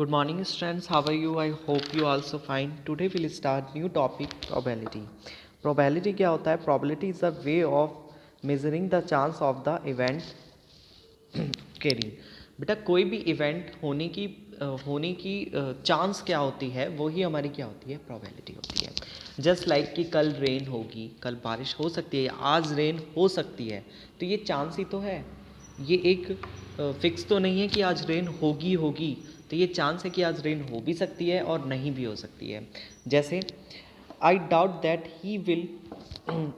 Good morning students, how are you? I hope you also fine. Today we'll start new topic probability. Probability क्या होता है? Probability is a way of measuring the chance of the event carrying. बेटा कोई भी event होने की chance क्या होती है वो ही हमारी क्या होती है प्रोबेबिलिटी होती है। जस्ट लाइक कि कल रेन होगी, कल बारिश हो सकती है, आज रेन हो सकती है, तो ये चांस ही तो है। ये एक फिक्स तो नहीं है कि आज रेन होगी होगी, तो ये चांस है कि आज रेन हो भी सकती है और नहीं भी हो सकती है। जैसे I doubt that he will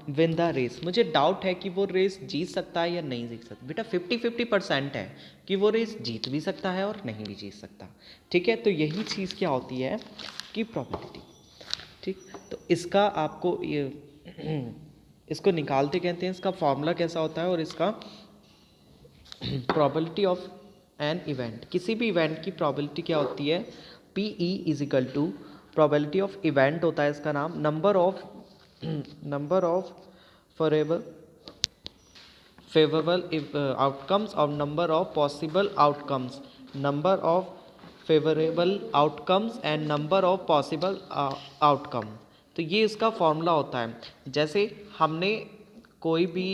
win the race, मुझे डाउट है कि वो रेस जीत सकता है या नहीं जीत सकता। बेटा 50-50% है कि वो रेस जीत भी सकता है और नहीं भी जीत सकता। ठीक है, तो यही चीज़ क्या होती है कि प्रोबेबिलिटी। ठीक, तो इसका आपको ये इसको निकालते कहते हैं, इसका फॉर्मूला कैसा होता है और इसका प्रोबेबिलिटी ऑफ एन इवेंट, किसी भी इवेंट की प्रोबेबिलिटी क्या होती है, P E is equal to probability of event होता है इसका नाम, number of forever favourable outcomes और number of possible outcomes, number of favourable outcomes and number of possible outcome. तो ये इसका फॉर्मूला होता है। जैसे हमने कोई भी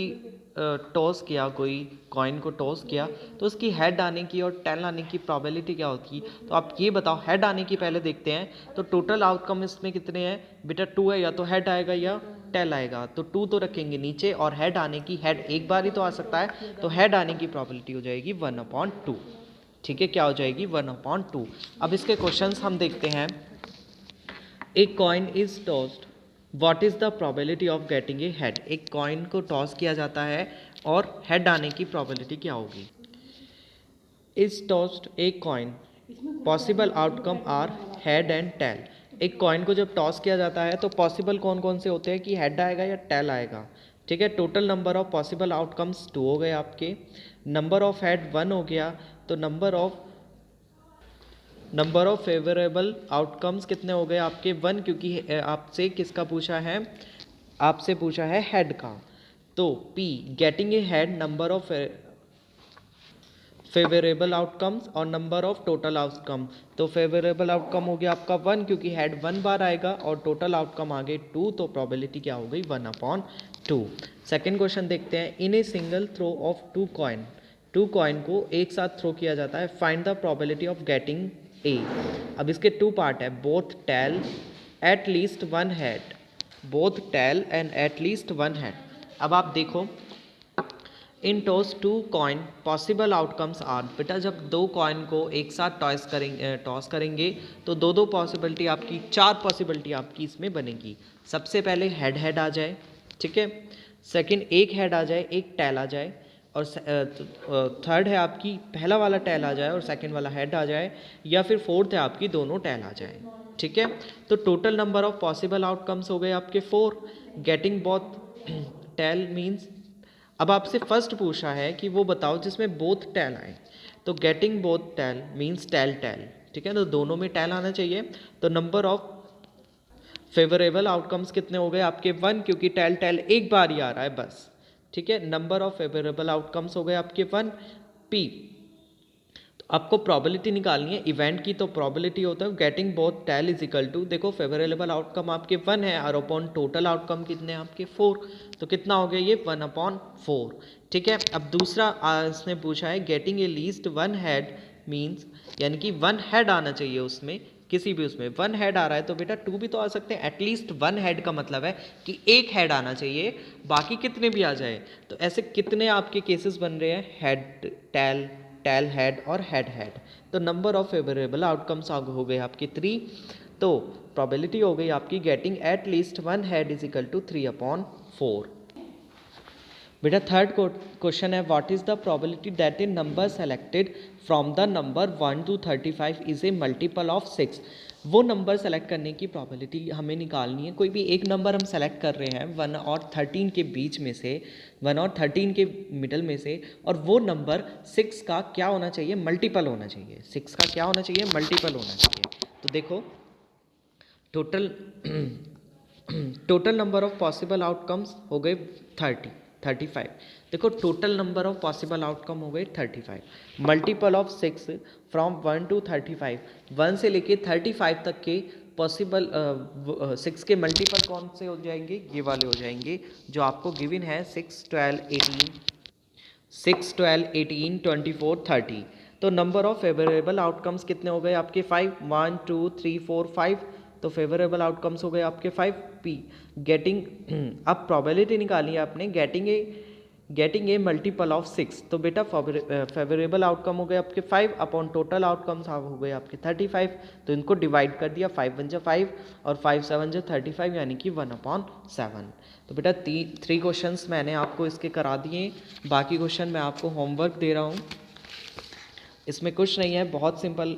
टॉस किया, कोई कॉइन को टॉस किया, तो उसकी हेड आने की और टेल आने की प्रोबेबिलिटी क्या होती है। तो आप ये बताओ, हेड आने की पहले देखते हैं, तो टोटल आउटकम इसमें कितने हैं बेटा, 2 है, या तो हेड आएगा या टेल आएगा, तो 2 तो रखेंगे नीचे, और हेड आने की, हेड एक बार ही तो आ सकता है, तो हेड आने की प्रोबेबिलिटी हो जाएगी 1/2। ठीक है, क्या हो जाएगी 1/2। अब इसके क्वेश्चंस हम देखते हैं। एक coin is tossed, what is the probability of getting A head. एक कॉइन को टॉस किया जाता है और हेड आने की प्रोबेबिलिटी क्या होगी। Is tossed a coin, possible outcome are head and tail. एक कॉइन को जब टॉस किया जाता है तो पॉसिबल कौन कौन से होते हैं कि हेड आएगा या टेल आएगा। ठीक है, total number of possible outcomes 2 हो गए आपके, नंबर ऑफ हेड 1 हो गया, तो नंबर ऑफ फेवरेबल आउटकम्स कितने हो गए आपके 1, क्योंकि आपसे किसका पूछा है, आपसे पूछा है हेड का। तो P getting a head, number of favourable outcomes और नंबर ऑफ टोटल आउटकम। तो फेवरेबल आउटकम हो गया आपका 1, क्योंकि हेड 1 बार आएगा, और टोटल आउटकम आ गए 2, तो प्रोबेबिलिटी क्या हो गई 1/2। सेकेंड क्वेश्चन देखते हैं। In a single throw of 2 coin को एक साथ थ्रो किया जाता है, find the probability of getting a. अब इसके 2 पार्ट है, both tail at least 1 head, both tail and at least 1 head. अब आप देखो, in toss 2 coin possible outcomes are, बेटा जब 2 कॉइन को एक साथ टॉस करेंगे तो दो पॉसिबिलिटी आपकी, 4 पॉसिबिलिटी आपकी इसमें बनेगी। सबसे पहले हेड हेड आ जाए, ठीक है, सेकंड एक हेड आ जाए, एक टेल आ जाए, और थर्ड है आपकी पहला वाला टेल आ जाए और सेकंड वाला हेड आ जाए, या फिर फोर्थ है आपकी दोनों टेल आ जाए। ठीक है, तो total number of possible outcomes हो गए आपके 4। गेटिंग बोथ टेल मीन्स, अब आपसे फर्स्ट पूछा है कि वो बताओ जिसमें बोथ टेल आए, तो getting both tail means tail tail. ठीक है, तो दोनों में टेल आना चाहिए। तो नंबर ऑफ फेवरेबल आउटकम्स कितने हो गए आपके 1, क्योंकि टेल टेल एक बार ही आ रहा है बस। ठीक है, नंबर ऑफ फेवरेबल आउटकम्स हो गए आपके 1। P, तो आपको प्रोबेबिलिटी निकालनी है इवेंट की, तो प्रोबेबिलिटी होता है getting both tail is equal to, देखो फेवरेबल आउटकम आपके 1 है और अपॉन टोटल आउटकम कितने हैं आपके 4, तो कितना हो गया ये 1/4। ठीक है, अब दूसरा इसने पूछा है getting a least 1 head means, यानी कि 1 हेड आना चाहिए उसमें, किसी भी उसमें 1 हेड आ रहा है तो बेटा 2 भी तो आ सकते हैं। एटलीस्ट 1 हेड का मतलब है कि एक हेड आना चाहिए, बाकी कितने भी आ जाए। तो ऐसे कितने आपके केसेस बन रहे हैं, हेड टेल, टेल हेड और हेड हेड। तो नंबर ऑफ फेवरेबल आउटकम्स हो गए आपके 3, तो प्रोबेबिलिटी हो गई आपकी getting at least 1 head is equal to 3/4। बेटा थर्ड क्वेश्चन है, what is the probability that a number selected from the number 1 to 35 is a multiple of 6। वो नंबर सेलेक्ट करने की प्रोबेबिलिटी हमें निकालनी है। कोई भी एक नंबर हम सेलेक्ट कर रहे हैं 1 और 13 के बीच में से, 1 और 13 के मिडल में से, और वो नंबर 6 का क्या होना चाहिए, मल्टीपल होना चाहिए। 6 का क्या होना चाहिए, मल्टीपल होना चाहिए। तो देखो total total number of possible outcomes हो गए 30। 35। देखो total number of possible outcome हो गए 35। मल्टीपल ऑफ 6 फ्रॉम 1 टू 35, 1 से लेके 35 तक के पॉसिबल 6 के मल्टीपल कौन से हो जाएंगे, ये वाले हो जाएंगे जो आपको गिवन है 6, 12, 18, 24, 30। तो नंबर ऑफ फेवरेबल आउटकम्स कितने हो गए आपके 5, 1, 2, 3, 4, 5। तो फेवरेबल आउटकम्स हो गए आपके 5 पी गेटिंग। अब प्रोबेबिलिटी निकाली है आपने गेटिंग ए मल्टीपल ऑफ 6। तो बेटा फेवरेबल आउटकम हो गए आपके 5 अपॉन टोटल आउटकम्स हो गए आपके 35। तो इनको डिवाइड कर दिया, 5 1 5 और 5 7 35 यानी कि 1/7। तो बेटा 3 क्वेश्चंस मैंने आपको इसके करा दिए, बाकी क्वेश्चन मैं आपको होमवर्क दे रहा हूँ। इसमें कुछ नहीं है, बहुत सिंपल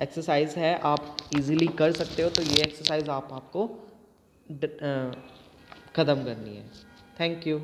एक्सरसाइज है, आप इजीली कर सकते हो। तो ये एक्सरसाइज आपको ख़त्म करनी है। Thank you.